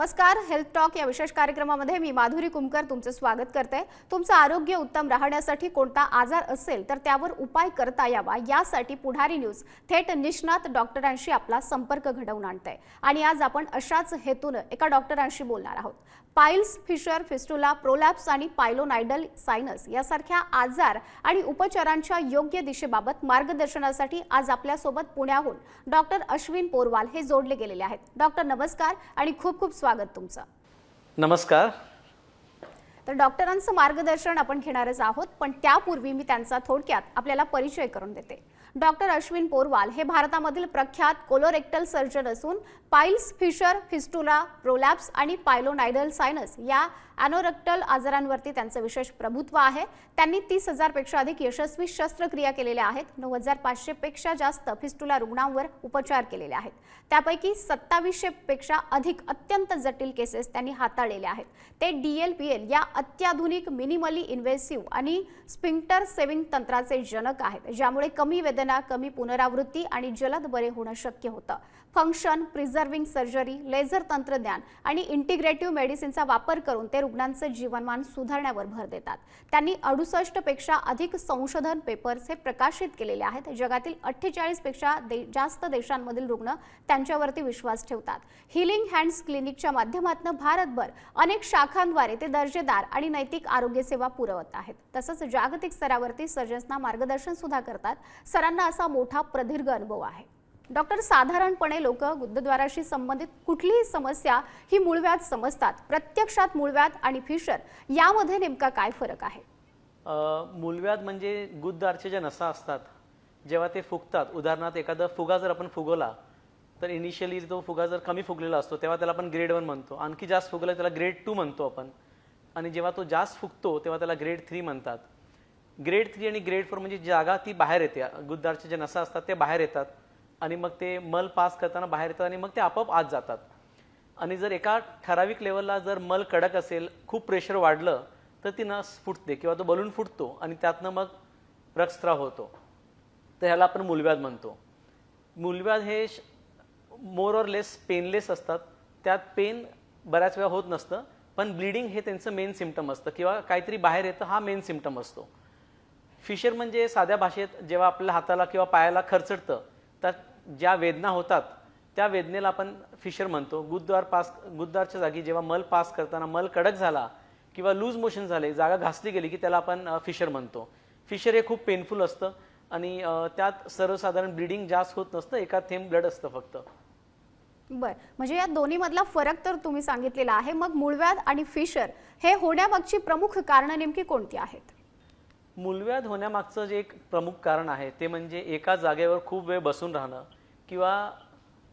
नमस्कार, health talk या विशेष कार्यक्रमामध्ये मी माधुरी कुमकर तुमचे स्वागत करते। तुमचं आरोग्य उत्तम राहण्यासाठी कोणता आजार असेल तर त्यावर उपाय करता यावा यासाठी पुढारी न्यूज थेट निष्णात डॉक्टरांशी आपला संपर्क घडवून आणते आणि आज आपण अशाच हेतूने एका डॉक्टरांशी बोलणार आहोत। पाइल्स, फिशर, फिस्टुला, प्रोलॅप्स आणि पायलोनायडल सायनस यासारख्या आजार आणि उपचारांच्या योग्य दिशेबाबत मार्गदर्शनासाठी आज आपल्या सोबत पुण्याहून डॉक्टर अश्विन पोरवाल हे जोडले गेलेले आहेत। डॉक्टर नमस्कार आणि खूप खूप स्वागत तुमचं। नमस्कार। तर डॉक्टरांचं मार्गदर्शन आपण घेणारच आहोत, पण त्यापूर्वी मी त्यांचा थोडक्यात आपल्याला परिचय करून देते। डॉक्टर अश्विन पोरवाल हे भारतामधील प्रख्यात कोलोरेक्टल सर्जन असून पाइल्स, फिशर, फिस्टुला, प्रोलॅप्स आणि पायलोनायडल सायनस या एनोरेक्टल आजारांवरती त्यांचं विशेष प्रभुत्व आहे। त्यांनी 30,000 पेक्षा अधिक यशस्वी शस्त्रक्रिया केलेल्या आहेत। 9,500 पेक्षा जास्त फिस्टुला रुग्णांवर उपचार केलेले आहेत। त्यापैकी 2700 पेक्षा अधिक अत्यंत जटिल केसेस त्यांनी हाताळलेल्या आहेत। ते DLPL या अत्याधुनिक मिनिमली इन्व्हेसिव्ह आणि स्फिंक्टर सेव्हिंग तंत्राचे जनक आहेत, ज्यामुळे कमी वेदना, कमी पुनरावृत्ती आणि जलद बरे होणं शक्य होतं। फंक्शन प्रिझर्विंग सर्जरी, लेझर तंत्रज्ञान आणि इंटिग्रेटिव्ह मेडिसिनचा वापर करून ते रुग्णांचं जीवनमान सुधारण्यावर भर देतात। त्यांनी 68 पेक्षा अधिक संशोधन पेपर्स हे प्रकाशित केलेले आहेत। जगातील 48 पेक्षा जास्त देशांमधील रुग्ण त्यांच्यावरती विश्वास ठेवतात। हीलिंग हँड्स क्लिनिकच्या माध्यमातून भारतभर अनेक शाखांद्वारे ते दर्जेदार आणि नैतिक आरोग्य सेवा पुरवत आहेत। तसंच जागतिक स्तरावरती सर्जन्सना मार्गदर्शन सुद्धा करतात। सरांना असा मोठा प्रदीर्घ अनुभव आहे। डॉक्टर, साधारणपणे लोक गुदद्वाराशी संबंधित कुठलीही समस्या ही मूळव्याध समजतात। प्रत्यक्षात मूळव्याध आणि फिशर यामध्ये नेमका काय फरक आहे? मूळव्याध म्हणजे गुदद्वारचे जे नसा असतात जेव्हा ते फुगतात, उदाहरणार्थ एखादा फुगा जर आपण फुगवला तर इनिशियली तो फुगा जर कमी फुगलेला असतो तेव्हा त्याला आपण ग्रेड 1 म्हणतो। आणखी जास्त फुगला त्याला ग्रेड 2 म्हणतो आपण, आणि जेव्हा तो जास्त फुगतो तेव्हा त्याला ग्रेड 3 म्हणतात। ग्रेड 3 आणि ग्रेड 4 म्हणजे जागा ती बाहेर येते, गुदद्वारचे जे नसा असतात ते बाहेर येतात आणि मग ते मल पास करताना बाहेर येतात आणि मग ते आपोआप आत जातात। आणि जर एका ठराविक लेवलला जर मल कडक असेल, खूप प्रेशर वाढलं तर ती नस फुटते किंवा तो बलून फुटतो आणि त्यातनं मग रक्तस्राव होतो। तर ह्याला आपण मूळव्याध म्हणतो। मूळव्याध हे मोर ऑर लेस पेनलेस असतात। त्यात पेन बऱ्याच वेळा होत नसतं, पण ब्लिडिंग हे त्यांचं मेन सिम्पटम असतं किंवा काहीतरी बाहेर येतं हा मेन सिम्पटम असतो। फिशर म्हणजे साध्या भाषेत जेव्हा आपल्या हाताला किंवा पायाला खरचटतं तर ज्या वेदना होतात त्या वेदनेला आपण फिशर म्हणतो। गुदद्वारच्या जागी जेव्हा मल पास करताना मल कडक झाला किंवा लूज मोशन झाले, जागा घासली गेली की त्याला आपण फिशर म्हणतो। फिशर हे खूप पेनफुल असतं आणि त्यात सर्वसाधारण ब्लिडिंग जास्त होत नसतं, एका थेंब ब्लड असतं फक्त। बर, म्हणजे या दोन्ही मधला फरक तर तुम्ही सांगितलेला आहे। मग मूळव्याध आणि फिशर हे होण्यामागची प्रमुख कारणं नेमकी कोणती आहेत? मूळव्याध होण्यामागचं जे एक प्रमुख कारण आहे ते म्हणजे एका जागेवर खूप वेळ बसून राहणं किंवा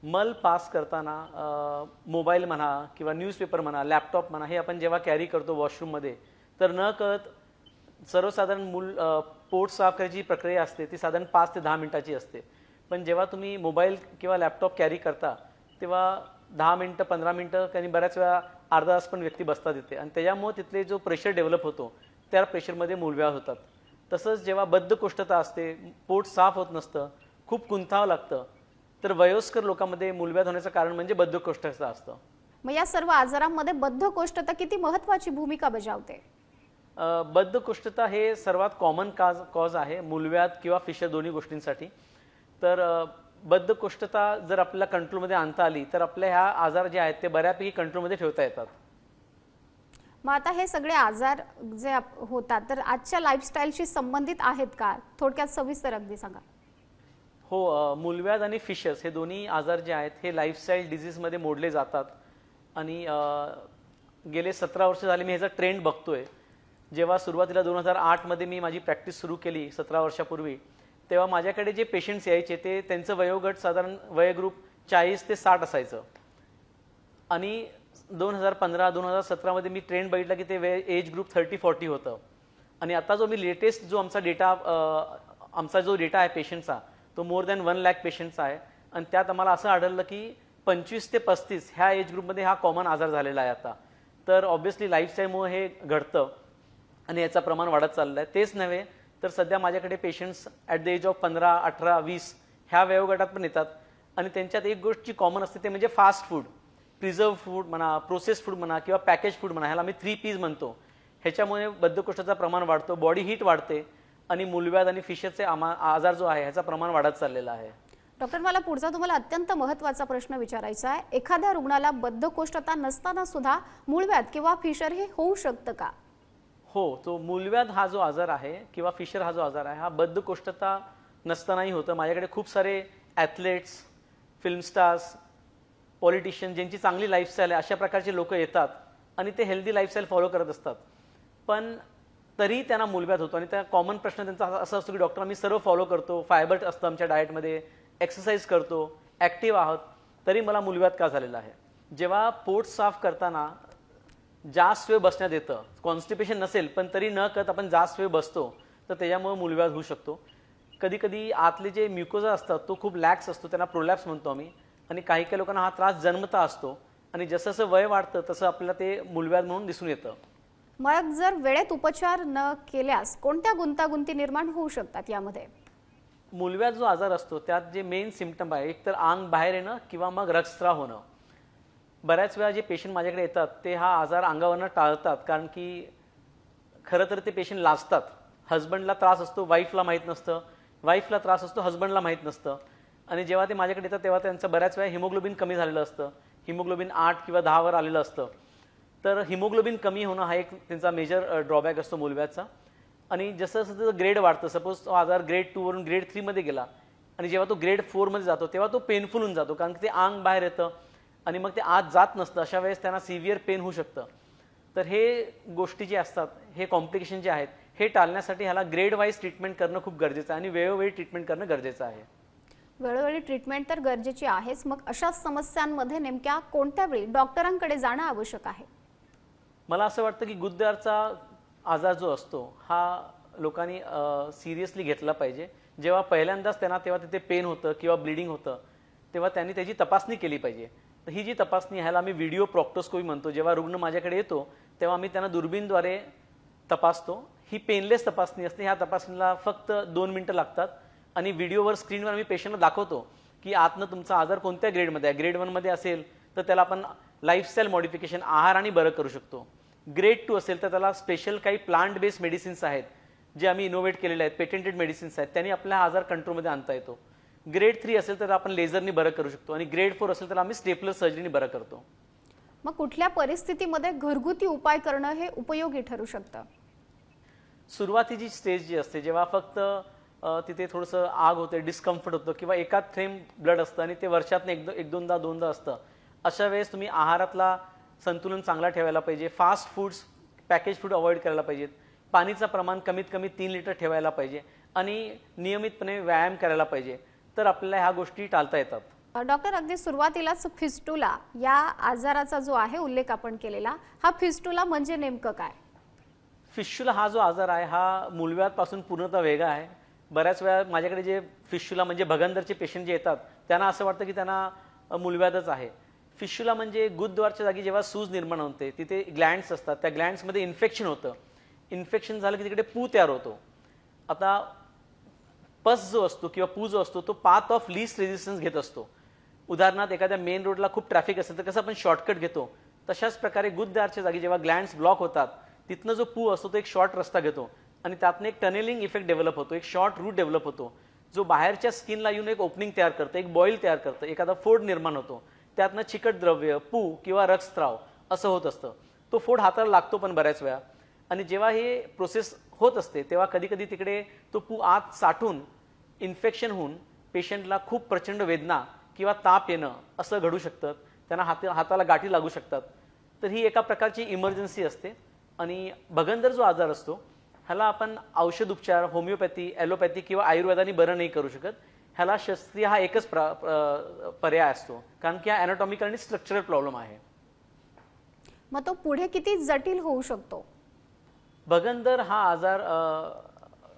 मल पास करताना मोबाईल म्हणा किंवा न्यूजपेपर म्हणा, लॅपटॉप म्हणा, हे आपण जेव्हा कॅरी करतो वॉशरूममध्ये तर न कळत सर्वसाधारण पोट साफ करायची प्रक्रिया असते ती साधारण 5 ते 10 मिनिटाची असते। पण जेव्हा तुम्ही मोबाईल किंवा लॅपटॉप कॅरी करता तेव्हा 10 मिनिटं 15 मिनिटं आणि बऱ्याच वेळा अर्धा तास पण व्यक्ती बसता येते आणि त्याच्यामुळे तिथले जो प्रेशर डेव्हलप होतो त्या प्रेशरमध्ये मूळव्याध होतात। तसंच जेव्हा बद्धकोष्ठता असते, पोट साफ होत नसतं, खूप कुंठावं लागतं, तर वयस्कर लोकांमध्ये मूळव्याध होण्याचं कारण म्हणजे बद्धकोष्ठता असतं। मग या सर्व आजारांमध्ये बद्धकोष्ठता किती महत्त्वाची भूमिका बजावते? बद्धकोष्ठता हे सर्वात कॉमन कॉज आहे मूळव्याध किंवा फिशर दोन्ही गोष्टींसाठी। तर बद्धकोष्ठता जर आपल्याला कंट्रोलमध्ये आणता आली तर आपल्या ह्या आजार जे आहेत ते बऱ्यापैकी कंट्रोलमध्ये ठेवता येतात। मग आता हे सगळे आजार जे होतात तर आजच्या लाईफस्टाईलशी संबंधित आहेत का? थोडक्यात सविस्तर अगदी सांगा। हो, मूळव्याध आणि फिशर्स हे दोन्ही आजार जे आहेत हे लाईफस्टाईल डिझीजमध्ये मोडले जातात आणि गेले 17 वर्ष झाले मी ह्याचा ट्रेंड बघतोय। जेव्हा सुरुवातीला 2008 मध्ये मी माझी प्रॅक्टिस सुरू केली 17 वर्षापूर्वी, तेव्हा माझ्याकडे जे पेशंट्स यायचे ते त्यांचं वयोगट साधारण वयग्रुप 40 ते 60 असायचं आणि 2015-2017 मध्ये मी ट्रेंड बघितला की ते एज ग्रुप 30-40 होतं। आणि आता जो मी लेटेस्ट जो आमचा जो डेटा आहे पेशंटचा तो मोर दॅन 1 लाख पेशंट्स आहे आणि त्यात आम्हाला असं आढळलं की 25 ते 35 ह्या एज ग्रुपमध्ये हा कॉमन आजार झालेला आहे आता। तर ऑब्व्हियसली लाईफस्टाईलमुळे हे घडतं आणि याचं प्रमाण वाढत चाललं आहे। तेच नव्हे तर सध्या माझ्याकडे patients at the age of 15, 18, 20 ह्या वयोगटात पण येतात आणि त्यांच्यात एक गोष्ट जी कॉमन असते ते म्हणजे फास्ट फूड। प्रिझर्व फूड म्हणा, प्रोसेस फूड म्हणा किंवा पॅकेज फूड म्हणा, ह्याला आम्ही 3 Ps म्हणतो. ह्याच्यामुळे बद्धकोष्ठाचं प्रमाण वाढतं, बॉडी हीट वाढते आणि मूलव्याध आणि फिशरचे आजार जो आहे ह्याचं प्रमाण वाढत चाललेलं आहे. डॉक्टर, मला पुढचा तुम्हाला अत्यंत महत्त्वाचा प्रश्न विचारायचा आहे. एखाद्या रुग्णाला बद्धकोष्ठता नसताना सुद्धा मूळव्याध किंवा फिशर हे होऊ शकतं का? हो, तो मूलव्याध हा जो आजार आहे किंवा फिशर हा जो आजार आहे हा बद्धकोष्ठता नसतानाही होतं. माझ्याकडे खूप सारे ॲथलेट्स, फिल्म स्टार्स, पॉलिटिशियन ज्यांची चांगली लाईफस्टाईल आहे अशा प्रकारचे लोक येतात आणि ते हेल्दी लाईफस्टाईल फॉलो करत असतात, पण तरी त्यांना मूलव्याध होतो. आणि त्या कॉमन प्रश्न त्यांचा असा असतो की डॉक्टर आम्ही सर्व फॉलो करतो, फायबर असतं आमच्या डाएटमध्ये, एक्सरसाइज करतो, ॲक्टिव्ह आहोत, तरी मला मूलव्याध का झालेला आहे. जेव्हा पोट साफ करताना जास्त वेळ बसण्यात येतं, कॉन्स्टिपेशन नसेल पण तरी न कळत आपण जास्त वेळ बसतो, तर त्याच्यामुळे मूलव्याध होऊ शकतो. कधी कधी आतले जे म्युकोजा असतात तो खूप लॅक्स असतो, त्यांना प्रोलॅप्स म्हणतो आम्ही. आणि काही काही लोकांना हा त्रास जन्मता असतो आणि जसं जसं वय वाढतं तसं आपल्याला ते मूलव्याध म्हणून दिसून येतं. मग जर वेळेत उपचार न केल्यास कोणत्या गुंतागुंती निर्माण होऊ शकतात यामध्ये? मूलव्याध जो आजार असतो त्यात जे मेन सिम्पटम आहे, एक तर अंग बाहेर येणं किंवा मग रक्तस्राव होणं. बऱ्याच वेळा जे पेशंट माझ्याकडे येतात ते हा आजार अंगावरनं टाळतात, कारण की खरं तर ते पेशंट लाजतात. हजबंडला त्रास असतो, वाईफला माहीत नसतं, वाईफला त्रास असतो, हजबंडला माहीत नसतं. आणि जेव्हा ते माझ्याकडे येतात तेव्हा त्यांचं बऱ्याच वेळा हिमोग्लोबिन कमी झालेलं असतं, हिमोग्लोबिन 8 किंवा 10 वर आलेलं असतं. तर हिमोग्लोबिन कमी होणं हा एक त्यांचा मेजर ड्रॉबॅक असतो मूलव्याधचा. आणि जसं जसं त्याचं ग्रेड वाढतं, सपोज तो आजार ग्रेड 2 वरून ग्रेड 3 मध्ये गेला आणि जेव्हा तो ग्रेड 4 मध्ये जातो तेव्हा तो पेनफुल होऊन जातो, कारण की ते अंग बाहेर येतं आणि मग ते आत जात नसतं. अशा वेळेस त्यांना सिव्हिअर पेन होऊ शकतं. तर हे गोष्टी जे असतात, हे कॉम्प्लिकेशन जे आहेत, हे टाळण्यासाठी ह्याला ग्रेड वाईज ट्रीटमेंट करणं खूप गरजेचं आहे आणि वेळोवेळी ट्रीटमेंट करणं गरजेचं आहे. वेळोवेळी ट्रीटमेंट तर गरजेची आहेच. मग अशा समस्यांमध्ये नेमक्या कोणत्या वेळी डॉक्टरांकडे जाणं आवश्यक आहे? मला असं वाटतं की गुदद्वारचा आजार जो असतो हा लोकांनी सिरियसली घेतला पाहिजे. जेव्हा पहिल्यांदाच त्यांना तेव्हा तिथे पेन होतं किंवा ब्लिडिंग होतं तेव्हा त्यांनी त्याची तपासणी केली पाहिजे. तर ही जी तपासणी ह्याला आम्ही व्हिडिओ प्रॉक्टोस्कोपी म्हणतो. जेव्हा रुग्ण माझ्याकडे येतो तेव्हा आम्ही त्यांना दुर्बीनद्वारे तपासतो. ही पेनलेस तपासणी असते. ह्या तपासणीला फक्त 2 मिनिटं लागतात आणि व्हिडिओवर स्क्रीनवर आम्ही पेशंटला दाखवतो की आतनं तुमचा आजार कोणत्या ग्रेडमध्ये आहे. ग्रेड 1 मध्ये असेल तर त्याला आपण लाईफस्टाईल मॉडिफिकेशन, आहाराने बरं करू शकतो. ग्रेड 2 असेल तर त्याला स्पेशल काही प्लांट बेस्ड मेडिसिन्स आहेत जे आम्ही इनोव्हेट केलेले आहेत, पेटेंटेड मेडिसिन्स आहेत, त्यांनी आपला हा आजार कंट्रोलमध्ये आणता येतो. ग्रेड 3 असेल तर आपण लेझरनी बरं करू शकतो आणि ग्रेड 4 असेल तर आम्ही स्टेपलर सर्जरीने बरं करतो. मग कुठल्या परिस्थितीमध्ये घरगुती उपाय करणं हे उपयोगी ठरू शकतं? सुरुवातीची स्टेज जी असते जेव्हा फक्त तिथे थोडंसं आग होते, डिस्कम्फर्ट होतं किंवा एकाच थेंब ब्लड असतं आणि ते वर्षातनं एक दोनदा असतं, अशा वेळेस तुम्ही आहारातला संतुलन चांगला ठेवायला पाहिजे. Fast foods, package food avoid करायला पाहिजेत. पाणीचं प्रमाण कमीत कमी 3 लिटर ठेवायला पाहिजे आणि नियमितपणे व्यायाम करायला पाहिजे. तर आपल्याला ह्या गोष्टी टाळता येतात. डॉक्टर, अगदी सुरुवातीलाच फिस्टुला या आजाराचा जो आहे उल्लेख आपण केलेला, हा फिस्टुला म्हणजे नेमकं काय? फिस्टुला हा जो आजार आहे हा मूलव्याधपासून पूर्णतः वेगळा आहे. बऱ्याच वेळा माझ्याकडे जे फिस्टुला म्हणजे भगंदरचे पेशंट जे येतात त्यांना असं वाटतं की त्यांना मूलव्याधच आहे. फिस्टुला म्हणजे गुदद्वारच्या जागी जेव्हा सूज निर्माण होते तिथे ग्लँड्स असतात, त्या ग्लँड्समध्ये इन्फेक्शन होतं. इन्फेक्शन झालं की तिकडे पू तयार होतो. आता पस जो असतो किंवा पू जो असतो तो पाथ ऑफ लीस्ट रेझिस्टन्स घेत असतो. उदाहरणार्थ एखाद्या मेन रोडला खूप ट्रॅफिक असेल तर कसं आपण शॉर्टकट घेतो, तशाच प्रकारे गुदद्वारच्या जागी जेव्हा ग्लँड्स ब्लॉक होतात तिथनं जो पू असतो तो एक शॉर्ट रस्ता घेतो आणि त्यातनं एक टनेलिंग इफेक्ट डेव्हलप होतो, एक शॉर्ट रूट डेव्हलप होतो, जो बाहेरच्या स्किनला येऊन एक ओपनिंग तयार करतं, एक बॉईल तयार करतं, एखादा फोड निर्माण होतो. त्यातनं चिकट द्रव्य, पू किंवा रक्तस्राव असं होत असतं. तो फोड हाताला लागतो पण बऱ्याच वेळा. आणि जेव्हा हे प्रोसेस होत असते तेव्हा कधी कधी तिकडे तो पू आत साठून इन्फेक्शन होऊन पेशंटला खूप प्रचंड वेदना किंवा ताप येणं असं घडू शकतं. त्यांना हाताला गाठी लागू शकतात. तर ही एका प्रकारची इमर्जन्सी असते. आणि भगंदर जो आजार असतो ह्याला आपण औषध उपचार, होमिओपॅथी, ॲलोपॅथी किंवा आयुर्वेदाने बरं नाही करू शकत. ह्याला शस्त्रीय हा एकच पर्याय असतो, कारण की हा ॲनाटॉमिकल आणि स्ट्रक्चरल प्रॉब्लेम आहे. मग तो पुढे किती जटिल होऊ शकतो? भगंदर हा आजार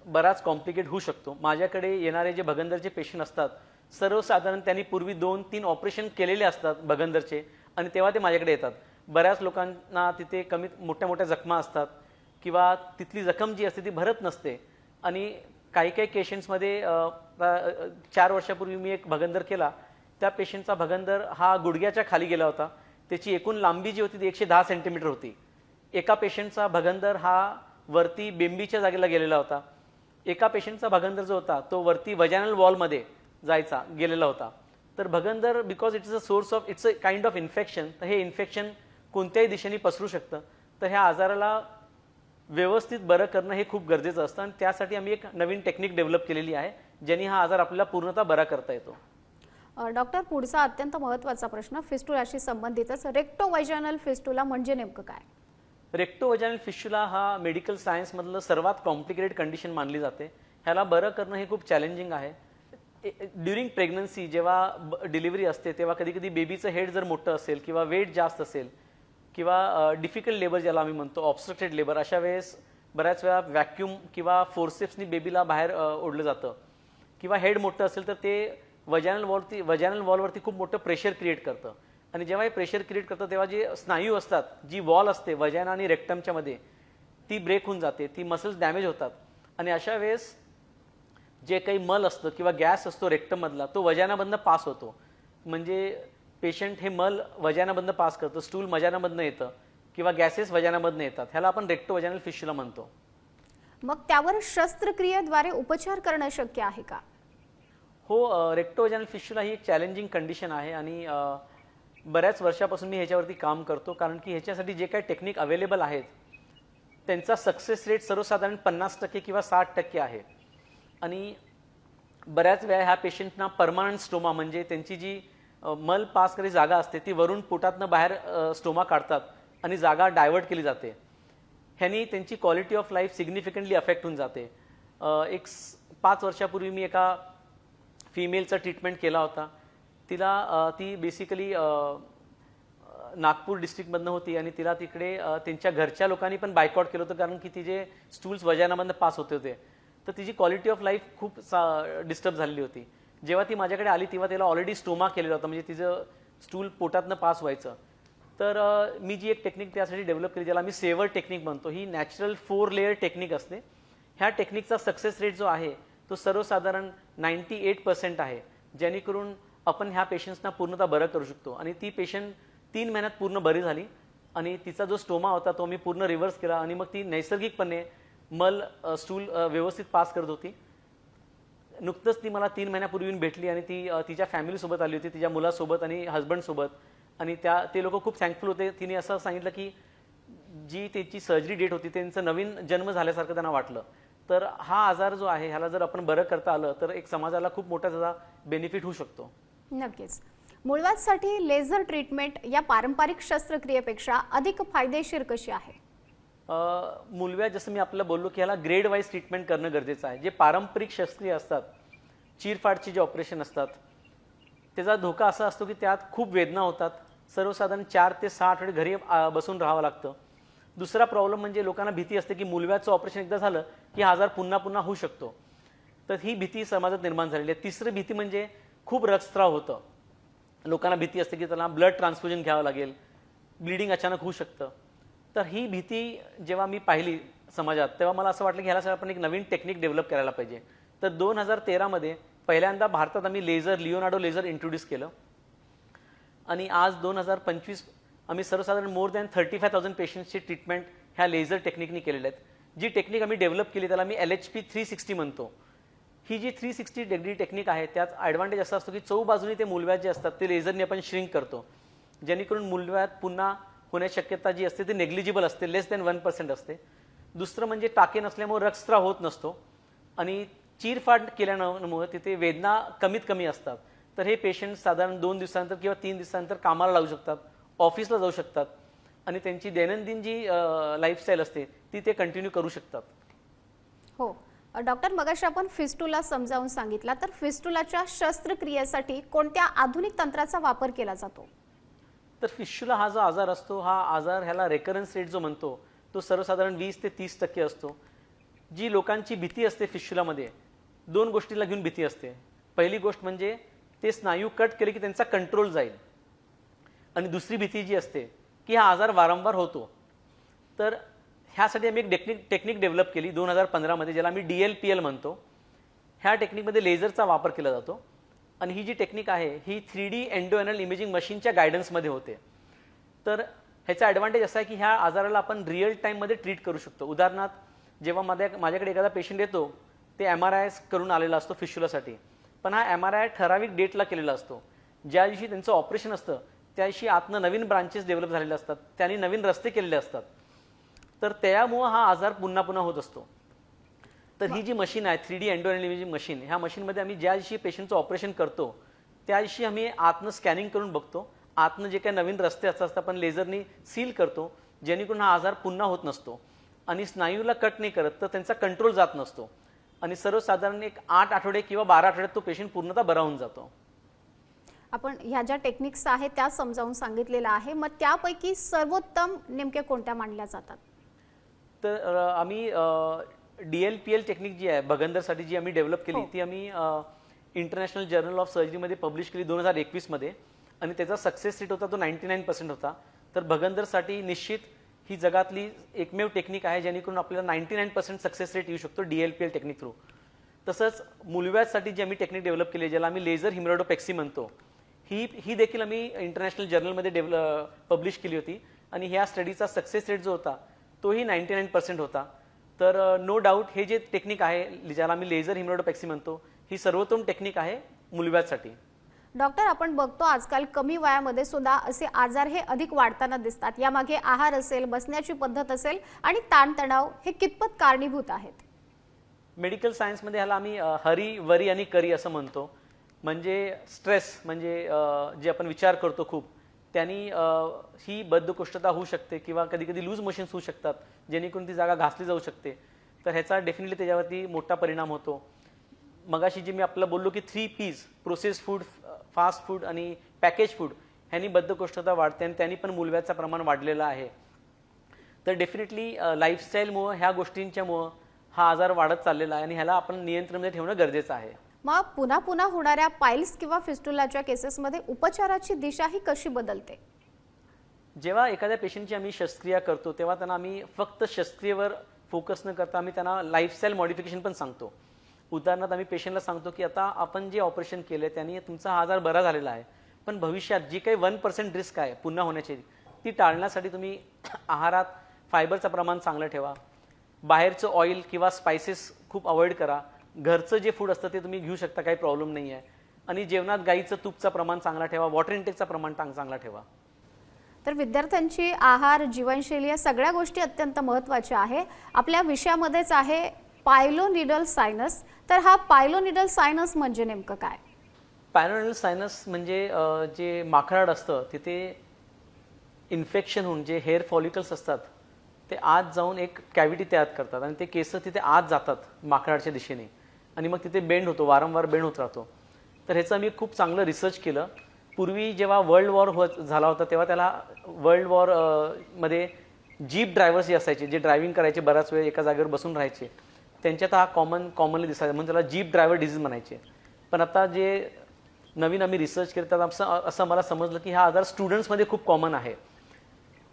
बराच कॉम्प्लिकेट होऊ शकतो. माझ्याकडे येणारे जे भगंदरचे पेशंट असतात सर्वसाधारण त्यांनी पूर्वी 2-3 ऑपरेशन केलेले असतात भगंदरचे आणि तेव्हा ते माझ्याकडे येतात. बऱ्याच लोकांना तिथे कमीत मोठ्या जखमा असतात किंवा तिथली जखम जी असते ती भरत नसते. आणि काही काही पेशंट्समध्ये 4 वर्षापूर्वी मी एक भगंदर केला. त्या पेशंटचा भगंदर हा गुडघ्याच्या खाली गेला होता. त्याची एकूण लांबी जी होती ती 110 सेंटीमीटर होती. एका पेशंटचा भगंदर हा वरती बेंबीच्या जागेला गेलेला होता. एका पेशंटचा भगंदर जो होता तो वरती वजायनल वॉलमध्ये गेलेला होता. तर भगंदर because it's a source of it's a kind of infection, तर हे इन्फेक्शन कोणत्याही दिशेने पसरू शकतं. तर ह्या आजाराला व्यवस्थित बरं करणं हे खूप गरजेचं असतं आणि त्यासाठी आम्ही एक नवीन टेक्निक डेव्हलप केलेली आहे ज्याने हा आजार आपल्याला पूर्णतः बरा करता येतो. डॉक्टर, पुढचा अत्यंत महत्त्वाचा प्रश्न फिस्टुलाशी संबंधितच. रेक्टोवजायनल फिस्टुला म्हणजे नेमकं काय? रेक्टोवजायनल फिस्टुला हा मेडिकल सायन्समधलं सर्वात कॉम्प्लिकेटेड कंडिशन मानली जाते. ह्याला बरं करणं हे खूप चॅलेंजिंग आहे. ड्युरिंग प्रेग्नन्सी जेव्हा डिलिव्हरी असते तेव्हा कधी कधी बेबीचं हेड जर मोठं असेल किंवा वेट जास्त असेल किंवा डिफिकल्ट लेबर ज्याला आम्ही म्हणतो ऑब्स्ट्रक्टेड लेबर, अशा वेळेस बऱ्याच वेळा व्हॅक्यूम किंवा फोर्सेप्सनी बेबीला बाहेर ओढलं जातं. किंवा हेड मोठं असेल तर ते वजायनल वॉलवरती खूप मोठं प्रेशर क्रिएट करतं आणि जेव्हा हे प्रेशर क्रिएट करतं तेव्हा जे स्नायू असतात, जी वॉल असते वजायना आणि रेक्टमच्या मध्ये, ती ब्रेक होऊन जाते, ती मसल्स डॅमेज होतात आणि अशा वेळेस जे काही मल असतं किंवा गॅस असतो रेक्टममधला तो वजायनामधनं पास होतो. म्हणजे पेशंट हे मल वजायनामधनं पास करतं, स्टूल वजायनामधनं येतं किंवा गॅसेस वजायनामधनं येतात. ह्याला आपण रेक्टोवजायनल फिस्टुला म्हणतो. मग त्यावर शस्त्रक्रियेद्वारे उपचार करणं शक्य आहे का? हो, रेक्टोवजायनल फिस्टुला ही एक चॅलेंजिंग कंडिशन आहे आणि बऱ्याच वर्षापासून मी ह्याच्यावरती काम करतो कारण की ह्याच्यासाठी जे काही टेक्निक अवेलेबल आहेत त्यांचा सक्सेस रेट सर्वसाधारण 50% किंवा 60% आहे. आणि बऱ्याच वेळा ह्या पेशंटना परमनंट स्टोमा म्हणजे त्यांची जी मल पास करायची जागा असते ती वरून पोटातनं बाहेर स्टोमा काढतात आणि जागा डायव्हर्ट केली जाते. ह्यानी त्यांची quality of life significantly affect होऊन जाते. एक 5 वर्षापूर्वी मी एका फिमेलचा ट्रीटमेंट केला होता. ती बेसिकली नागपूर डिस्ट्रिक्टमधनं होती आणि तिला तिकडे त्यांच्या घरच्या लोकांनी पण बायकॉट केलं होतं कारण की तिचे स्टूल्स वजायनामधनं पास होते होते. तर तिची क्वालिटी ऑफ लाईफ खूप डिस्टर्ब झालेली होती. जेव्हा ती माझ्याकडे आली तेव्हा तिला ऑलरेडी स्टोमा केलेला होता, म्हणजे तिचं स्टूल पोटातनं पास व्हायचं. तर मी जी एक टेक्निक त्यासाठी डेव्हलप केली ज्याला मी सेवर टेक्निक म्हणतो, ही नॅचरल 4 लेअर टेक्निक असते. ह्या टेक्निकचा सक्सेस रेट जो आहे तो सर्वसाधारण 98% आहे, जेणेकरून आपण ह्या पेशंट्सना पूर्णतः बरं करू शकतो. आणि ती पेशंट 3 महिन्यात पूर्ण बरी झाली आणि तिचा जो स्टोमा होता तो मी पूर्ण रिव्हर्स केला आणि मग ती नैसर्गिकपणे स्टूल व्यवस्थित पास करत होती. नुकतंच ती मला 3 महिन्यापूर्वी भेटली आणि ती तिच्या फॅमिलीसोबत आली होती, तिच्या मुलासोबत आणि हजबंडसोबत. आणि ते लोक खूप थँकफुल होते. तिने असं सांगितलं की जी त्याची सर्जरी डेट होती त्यांचं नवीन जन्म झाल्यासारखं त्यांना वाटलं. तर हा आजार जो आहे ह्याला जर आपण बरं करता आलं तर एक समाजाला खूप मोठा त्याचा बेनिफिट होऊ शकतो. नक्कीच. मूळव्याधसाठी लेझर ट्रीटमेंट या पारंपरिक शस्त्रक्रियेपेक्षा अधिक फायदेशीर कशी आहे? मूलव्याध जसं मी आपल्याला बोललो की ह्याला ग्रेड वाईज ट्रीटमेंट करणं गरजेचं आहे. जे पारंपरिक शस्त्रक्रिया असतात, चीरफाडची जे ऑपरेशन असतात, त्याचा धोका असा असतो की त्यात खूप वेदना होतात. सर्वसाधारण 4 ते 6 आठवडे घरी बसून राहावं लागतं. दुसरा प्रॉब्लेम म्हणजे लोकांना भीती असते की मूलव्याधचं ऑपरेशन एकदा झालं की हा आजार पुन्हा पुन्हा होऊ शकतो. तर ही भीती समाजात निर्माण झालेली आहे. तिसरी भीती म्हणजे खूप रक्तस्राव होतं. लोकांना भीती असते की त्याला ब्लड ट्रान्सफ्युजन घ्यावं लागेल, ब्लिडिंग अचानक होऊ शकतं. तर ही भीती जेव्हा मी पाहिली समाजात तेव्हा मला असं वाटलं की ह्याला आपण एक नवीन टेक्निक डेव्हलप करायला पाहिजे. तर 2013 मध्ये पहिल्यांदा भारतात आम्ही लिओनार्डो लेझर इंट्रोड्यूस केलं आणि आज 2025 आम्ही सर्वसाधारण मोर दॅन 35,000 पेशंट्सची ट्रीटमेंट ह्या लेझर टेक्निकनी केलेल्या आहेत. जी टेक्निक आम्ही डेव्हलप केली त्याला मी LHP 360 म्हणतो. ही जी 360 डिग्री टेक्निक आहे त्यात ॲडव्हान्टेज असा असतो की चौबाजूने ते मूलव्याध जे असतात ते लेझरने आपण श्रिंक करतो, जेणेकरून मूलव्याध पुन्हा होण्याची शक्यता जी असते ती नेग्लिजिबल असते, लेस दॅन 1% असते. दुसरं म्हणजे टाके नसल्यामुळे रक्तस्राव होत नसतो आणि चीरफाड केल्यामुळे तिथे वेदना कमीत कमी असतात. तर हे पेशंट साधारण 2 दिवसानंतर किंवा 3 दिवसानंतर कामाला लागू शकतात, ऑफिसला जाऊ शकतात आणि त्यांची दैनंदिन जी लाईफस्टाईल असते ती ते कंटिन्यू करू शकतात. हो डॉक्टर, मगाशी आपण फिस्टुला समजावून सांगितला, तर फिस्टुलाच्या शस्त्रक्रियेसाठी कोणत्या आधुनिक तंत्राचा वापर केला जातो? तर फिस्टुला हा जो आजार असतो, हा आजार ह्याला रेकरन्स रेट जो म्हणतो तो सर्वसाधारण 20 ते 30% असतो. जी लोकांची भीती असते फिस्टुलामध्ये, 2 गोष्टीला घेऊन भीती असते. पहिली गोष्ट म्हणजे ते स्नायू कट केले की त्यांचा कंट्रोल जाईल आणि दुसरी भीती जी असते की हा आजार वारंवार होतो. तर ह्यासाठी आम्ही एक टेक्निक डेव्हलप केली 2015 मध्ये, ज्याला आम्ही DLPL म्हणतो. ह्या टेक्निकमध्ये लेझरचा वापर केला जातो आणि ही जी टेक्निक आहे ही 3D एंडोएनल इमेजिंग मशीनच्या गायडन्समध्ये होते. तर ह्याचा ॲडव्हान्टेज असा आहे की ह्या आजाराला आपण रिअल टाईममध्ये ट्रीट करू शकतो. उदाहरणार्थ जेव्हा माझ्याकडे एखादा पेशंट येतो, ते MRI करून आलेला असतो फिशुलासाठी, पण हा MRI ठराविक डेटला केलेला असतो. ज्या दिवशी त्यांचं ऑपरेशन असतं त्या दिवशी आतनं नवीन ब्रांचेस डेव्हलप झालेले असतात, त्यांनी नवीन रस्ते केलेले असतात, तर त्यामुळं हा आजार पुन्हा पुन्हा होत असतो. तर ही जी मशीन आहे 3D एंडो एनालिसिस मशीन, ह्या मशीनमध्ये आम्ही ज्या दिवशी पेशंटचं ऑपरेशन करतो त्या दिवशी आम्ही आतनं स्कॅनिंग करून बघतो, आतनं जे काही नवीन रस्ते असतात आपण लेझरनी सील करतो, जेणेकरून हा आजार पुन्हा होत नसतो आणि स्नायूला कट नाही करत, तर त्यांचा कंट्रोल जात नसतो आणि सर्वसाधारण एक 8 आठवडे किंवा 12 आठवड्यात तो पेशंट पूर्णतः बरा होऊन जातो. आपण ह्या ज्या टेक्निक्स आहेत त्या समजावून सांगितलेल्या आहे, मग त्यापैकी सर्वोत्तम नेमक्या कोणत्या मानल्या जातात? तर आम्ही DLPL टेक्निक जी आहे भगंदरसाठी जी आम्ही डेव्हलप केली, ती आम्ही इंटरनॅशनल जर्नल ऑफ सर्जरीमध्ये पब्लिश केली 2021 मध्ये आणि त्याचा सक्सेस रेट होता तो 99% होता. तर भगंदरसाठी निश्चित ही जगातली एकमेव टेक्निक आहे जेणेकरून आपल्याला 99% सक्सेस रेट येऊ शकतो DLPL टेक्निक थ्रू. तसंच मूलव्याधसाठी जी आम्ही टेक्निक डेव्हलप केली ज्याला आम्ही लेझर हिमॅटोपॅक्सी म्हणतो, ही देखील आम्ही इंटरनॅशनल जर्नलमध्ये पब्लिश केली होती आणि ह्या स्टडीचा सक्सेस रेट जो होता तोही 99% होता. तर नो डाऊट हे जे टेक्निक आहे ज्याला आम्ही लेझर हिमॅटोपॅक्सी म्हणतो, ही सर्वोत्तम टेक्निक आहे मूलव्याधसाठी. डॉक्टर, आपण बघतो आजकाल कमी वयामध्ये सुद्धा असे आजार हे अधिक वाढताना दिसतात. यामागे आहार असेल, बसण्याची पद्धत असेल आणि ताणतणाव हे कितपत कारणीभूत आहेत? मेडिकल सायन्समध्ये ह्याला आम्ही हरी, वरी आणि करी असं म्हणतो. म्हणजे स्ट्रेस म्हणजे जे आपण विचार करतो खूप, त्यांनी ही बद्धकोष्ठता होऊ शकते किंवा कधी कधी लूज मोशन्स होऊ शकतात जेणेकरून ती जागा घासली जाऊ शकते. तर ह्याचा डेफिनेटली त्याच्यावरती मोठा परिणाम होतो. मगाशी जे मी आपल्याला बोललो की 3 Ps process food, fast food आणि पॅकेज फूड, ह्यांनी बद्धकोष्ठता वाढते आणि त्यांनी पण मूलव्याधचं प्रमाण वाढलेलं आहे. तर डेफिनेटली लाईफस्टाईलमुळं ह्या गोष्टींच्यामुळं हा आजार वाढत चाललेला आहे आणि ह्याला आपण नियंत्रणामध्ये ठेवणं गरजेचं आहे. मग पुन्हा पुन्हा होणाऱ्या पाईल्स किंवा फिस्टुलाच्या केसेसमध्ये उपचाराची दिशा ही कशी बदलते? जेव्हा एखाद्या पेशंटची आम्ही शस्त्रक्रिया करतो तेव्हा त्यांना आम्ही फक्त शस्त्रक्रियेवर फोकस न करता आम्ही त्यांना लाईफस्टाईल मॉडिफिकेशन पण सांगतो. उदाहरणार्थ आम्ही पेशंटला सांगतो की आता आपण जे ऑपरेशन केलं त्याने तुमचा हा आजार बरा झालेला आहे, पण भविष्यात जी काही 1% रिस्क आहे पुन्हा होण्याची ती टाळण्यासाठी तुम्ही आहारात फायबरचं प्रमाण चांगलं ठेवा, बाहेरचं ऑइल किंवा स्पायसेस खूप अवॉइड करा, घरचं जे फूड असतं ते तुम्ही घेऊ शकता, काही प्रॉब्लेम नाही आहे, आणि जेवणात गाईचं तूपचं प्रमाण चांगला ठेवा, वॉटर इंटेकचं प्रमाण चांगला ठेवा. तर विद्यार्थ्यांची आहार, जीवनशैली या सगळ्या गोष्टी अत्यंत महत्त्वाच्या आहे. आपल्या विषयामध्येच आहे पायलोनिडल सायनस. तर हा पायलोनिडल सायनस म्हणजे नेमकं काय? पायलोनिडल सायनस म्हणजे जे माखराड असतं तिथे इन्फेक्शन होऊन जे हेअर फॉलिकल्स असतात ते आत जाऊन एक कॅव्हिटी तयार करतात आणि ते केस तिथे आत जातात माखराडच्या दिशेने आणि मग तिथे बेंड होतो, वारंवार बेंड होत राहतो. तर ह्याचं आम्ही खूप चांगलं रिसर्च केलं. पूर्वी जेव्हा वर्ल्ड वॉर झाला होता तेव्हा त्याला वर्ल्ड वॉर मध्ये जीप ड्रायव्हर्स जे असायचे, जे ड्रायव्हिंग करायचे, बराच वेळ एका जागेवर बसून राहायचे, त्यांच्यात हा कॉमनली दिसायचा, म्हणून त्याला जीप ड्रायव्हर डिझीज म्हणायचे. पण आता जे नवीन आम्ही रिसर्च केलं त्यात असं मला समजलं की हा आजार स्टुडंट्समध्ये खूप कॉमन आहे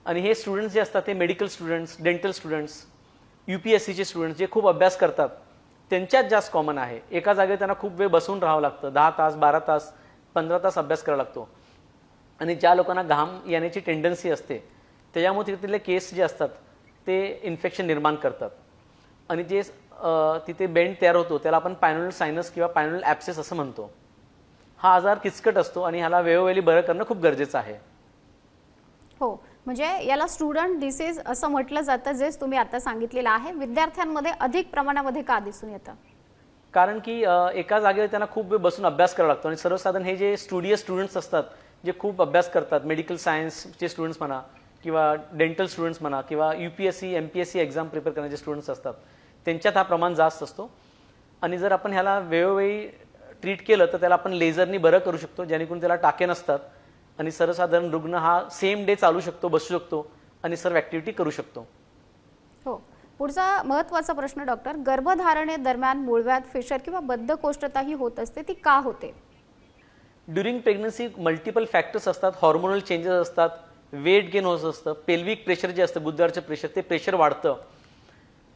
आणि हे स्टुडंट्स जे असतात ते मेडिकल स्टुडंट्स, डेंटल स्टुडंट्स, UPSCचे स्टुडंट्स जे खूप अभ्यास करतात त्यांच्यात जास्त कॉमन आहे. एका जागेवर त्यांना खूप वेळ बसून राहावं लागतं, 10 तास, 12 तास, 15 तास अभ्यास करावा लागतो आणि ज्या लोकांना घाम येण्याची टेंडन्सी असते त्याच्यामुळे तिथले केस जे असतात ते इन्फेक्शन निर्माण करतात आणि जे तिथे बेंड तयार होतो त्याला आपण पायलोनिडल सायनस किंवा पायलोनिडल ॲब्सेस असं म्हणतो. हा आजार किचकट असतो आणि ह्याला वेळोवेळी बरं करणं खूप गरजेचं आहे. हो, म्हणजे याला स्टुडंट डिसीज असं म्हटलं जातं, जे तुम्ही आता सांगितलेलं आहे. विद्यार्थ्यांमध्ये अधिक प्रमाणामध्ये का दिसून येतं? कारण की एका जागेवर त्यांना खूप वेळ बसून अभ्यास करावा लागतो आणि सर्वसाधारण हे जे स्टुडंट्स असतात जे खूप अभ्यास करतात, मेडिकल सायन्सचे स्टुडंट्स म्हणा किंवा डेंटल स्टुडंट्स म्हणा किंवा UPSC MPSC एक्झाम प्रिपेअर करण्याचे स्टुडंट्स असतात, त्यांच्यात हा प्रमाण जास्त असतो. आणि जर आपण ह्याला वेळोवेळी ट्रीट केलं तर त्याला आपण लेझरनी बरं करू शकतो, जेणेकरून त्याला टाके नसतात आणि सर्वसाधारण रुग्ण हा सेम डे चालू शकतो, बसू शकतो आणि सर्व ॲक्टिव्हिटी करू शकतो. हो, पुढचा महत्त्वाचा प्रश्न डॉक्टर, गर्भधारणेदरम्यान मूळव्याध, फिशर किंवा बद्धकोष्ठता ही होत असते, ती का होते? ड्युरिंग प्रेग्नन्सी मल्टिपल फॅक्टर्स असतात, हॉर्मोनल चेंजेस असतात, वेट गेन होत असतं, पेल्विक प्रेशर जे असतं गुदद्वारचं प्रेशर ते प्रेशर वाढतं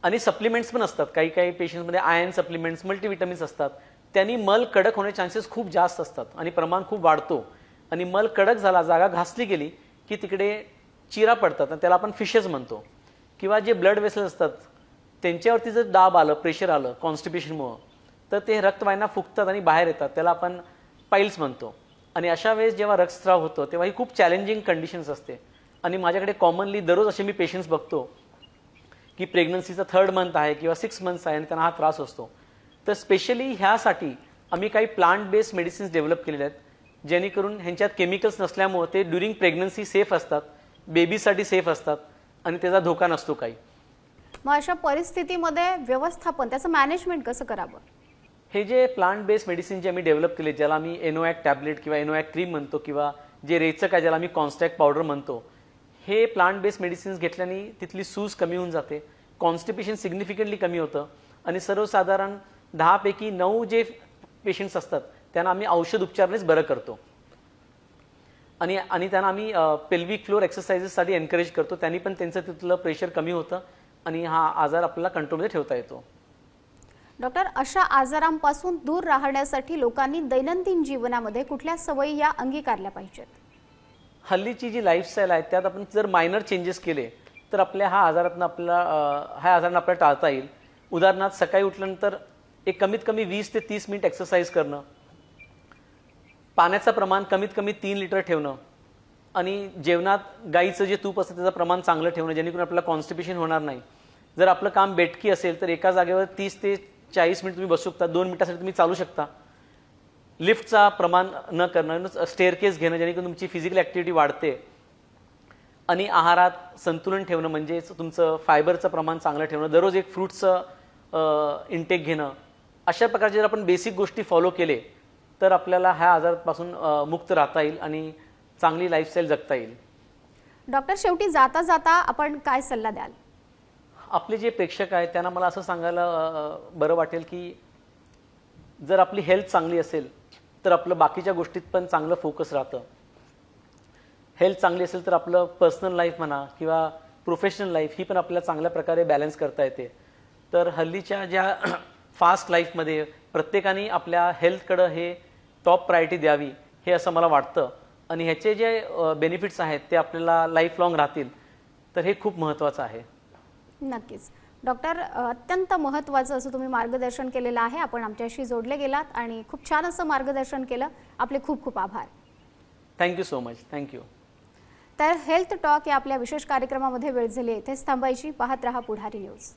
आणि सप्लिमेंट्स पण असतात. काही पेशंट्समध्ये आयर्न सप्लिमेंट्स, मल्टीविटामिन्स असतात. त्यांनी मल कडक होण्याचे चान्सेस खूप जास्त असतात आणि प्रमाण खूप वाढतो आणि मल कडक झाला, जागा घासली गेली की तिकडे चिरा पडतात आणि त्याला आपण फिशेस म्हणतो, किंवा जे ब्लड वेसल्स असतात त्यांच्यावरती जर दाब आलं, प्रेशर आलं कॉन्स्टिपेशनमुळं, तर ते रक्तवाहिन्या फुगतात आणि बाहेर येतात, त्याला आपण पाईल्स म्हणतो. आणि अशा वेळेस जेव्हा रक्तस्राव होतो तेव्हा ही खूप चॅलेंजिंग कंडिशन्स असते. आणि माझ्याकडे कॉमनली दररोज असे मी पेशंट्स बघतो की प्रेग्नन्सीचा 3rd मंथ आहे किंवा 6 मंथ्स आहे आणि त्यांना हा त्रास असतो. तर स्पेशली ह्यासाठी आम्ही काही प्लांट बेस्ड मेडिसिन्स डेव्हलप केलेले आहेत, जेणेकरून ह्यांच्यात केमिकल्स नसल्यामुळे ते ड्युरिंग प्रेग्नन्सी सेफ असतात, बेबीसाठी सेफ असतात आणि त्याचा धोका नसतो काही. मग अशा परिस्थितीमध्ये व्यवस्थापन, त्याचं मॅनेजमेंट कसं करावं? हे जे प्लांट बेस्ड मेडिसिन जे आम्ही डेव्हलप केले, ज्याला आम्ही एनोॲक टॅबलेट किंवा एनोॲक क्रीम म्हणतो, किंवा जे रेचक आहे ज्याला आम्ही कॉन्स्टॅक्ट पावडर म्हणतो, हे प्लांट बेस्ड मेडिसिन्स घेतल्याने तिथली सूज कमी होऊन जाते, कॉन्स्टिपेशन सिग्निफिकंटली कमी होतं आणि सर्वसाधारण 10 पैकी 9 जे पेशंट्स असतात त्यांना आम्ही औषध उपचारानेच बरं करतो. आणि त्यांना आम्ही पेल्विक फ्लोअर एक्सरसाइजेससाठी एनकरेज करतो, त्यांनी पण त्यांचं तिथलं प्रेशर कमी होतं आणि हा आजार आपल्याला कंट्रोलमध्ये ठेवता येतो. डॉक्टर, अशा आजारांपासून दूर राहण्यासाठी लोकांनी दैनंदिन जीवनामध्ये कुठल्या सवयी या अंगीकारल्या पाहिजेत? हल्लीची जी लाईफस्टाईल आहे त्यात आपण जर मायनर चेंजेस केले तर आपल्या ह्या आजारांना आपल्याला टाळता येईल. उदाहरणार्थ, सकाळी उठल्यानंतर एक कमीत कमी 20 ते 30 मिनिट एक्सरसाइज करणं, पाण्याचं प्रमाण कमीत कमी 3 लिटर ठेवणं आणि जेवणात गाईचं जे तूप असतं त्याचं प्रमाण चांगलं ठेवणं, जेणेकरून आपल्याला कॉन्स्टिपेशन होणार नाही. जर आपलं काम बेटकी असेल तर एका जागेवर 30 ते 40 मिनिट तुम्ही बसू शकता, 2 मिनिटासाठी तुम्ही चालू शकता. लिफ्टचा प्रमाण न करणं, स्टेअरकेस घेणं, जेणेकरून तुमची फिजिकल ॲक्टिव्हिटी वाढते. आणि आहारात संतुलन ठेवणं म्हणजे तुमचं फायबरचं प्रमाण चांगलं ठेवणं, दररोज एक फ्रूटचं इंटेक घेणं. अशा प्रकारचे जर आपण बेसिक गोष्टी फॉलो केले तर आपल्याला ह्या आजारापासून मुक्त राहता येईल आणि चांगली लाईफस्टाईल जगता येईल. डॉक्टर, शेवटी जाता जाता आपण काय सल्ला द्याल? आपले जे प्रेक्षक आहेत त्यांना मला असं सांगायला बरं वाटेल की जर आपली हेल्थ चांगली असेल तर आपलं बाकीच्या गोष्टीत पण चांगलं फोकस राहतं. हेल्थ चांगली असेल तर आपलं पर्सनल लाईफ म्हणा किंवा प्रोफेशनल लाईफ ही पण आपल्याला चांगल्या प्रकारे बॅलन्स करता येते. तर हल्लीच्या ज्या फास्ट लाईफमध्ये प्रत्येकाने आपल्या हेल्थकडं हे टॉप प्रायोरिटी द्यावी, हे असं मला वाटतं. आणि ह्याचे जे बेनिफिट्स आहेत ते आपल्याला लाईफ लाँग राहतील, तर हे खूप महत्त्वाचं आहे. नक्कीच डॉक्टर, अत्यंत महत्त्वाचं असं तुम्ही मार्गदर्शन केलेलं आहे. आपण आमच्याशी जोडले गेलात आणि खूप छान असं मार्गदर्शन केलं. आपले खूप खूप आभार. Thank you so much. थँक्यू. तर हेल्थ टॉक या आपल्या विशेष कार्यक्रमामध्ये वेळ झाली, इथेच थांबायची. पाहत रहा पुढारी न्यूज.